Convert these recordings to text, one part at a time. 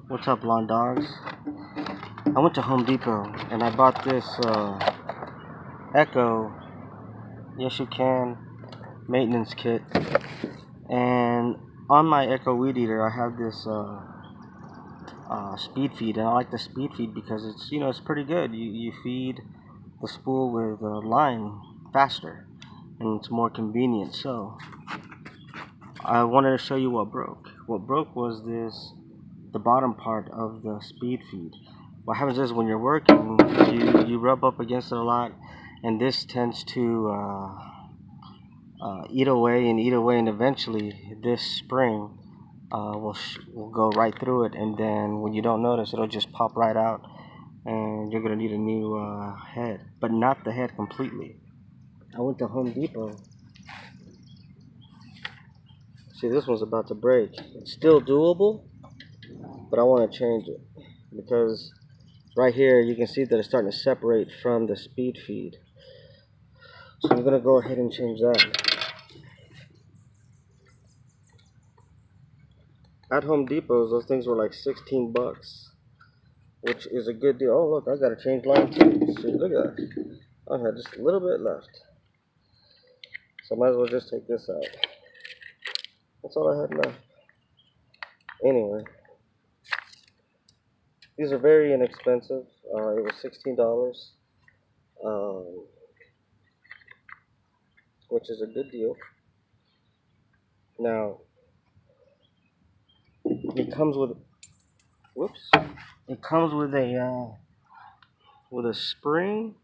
What's up, lawn dogs? I went to Home Depot and I bought this Echo, yes you can, maintenance kit. And on my Echo weed eater, I have this speed feed, and I like the speed feed because it's it's pretty good. You feed the spool with lime faster, and it's more convenient. So I wanted to show you what broke. What broke was the bottom part of the speed feed. What happens is when you're working, you rub up against it a lot, and this tends to eat away and eat away, and eventually this spring will go right through it, and then when you don't notice, it'll just pop right out, and you're gonna need a new head, but not the head completely. I went to Home Depot. See, this one's about to break. It's still doable, but I want to change it because right here you can see that it's starting to separate from the speed feed. So I'm gonna go ahead and change that. At Home Depot, those things were like 16 bucks, which is a good deal. Oh look, I gotta change line too. See, look at that. I had just a little bit left, so I might as well just take this out. That's all I had left. Anyway, these are very inexpensive. It was $16, which is a good deal. Now, it comes with, whoops, it comes with a spring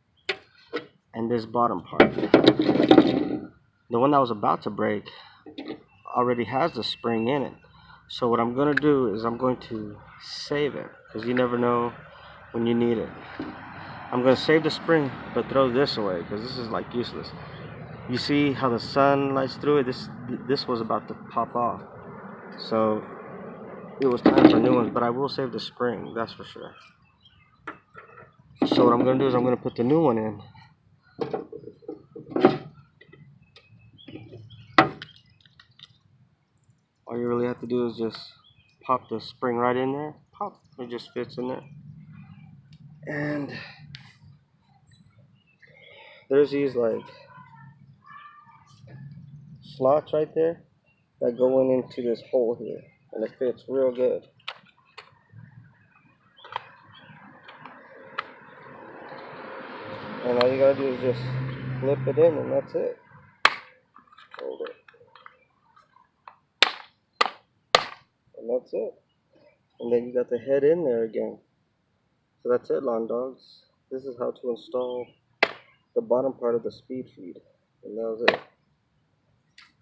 and this bottom part. The one that was about to break already has the spring in it. So what I'm going to do is I'm going to save it, because you never know when you need it. I'm going to save the spring, but throw this away, because this is like useless. You see how the sun lights through it? This was about to pop off. So it was time for new ones, but I will save the spring, that's for sure. So what I'm going to do is I'm going to put the new one in. All you really have to do is just pop the spring right in there. Pop, it just fits in there. And there's these like slots right there that go into this hole here, and it fits real good. And all you gotta do is just flip it in, and that's it. Hold it. And that's it. And then you got the head in there again. So that's it, lawn dogs. This is how to install the bottom part of the speed feed. And that was it.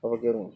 Have a good one.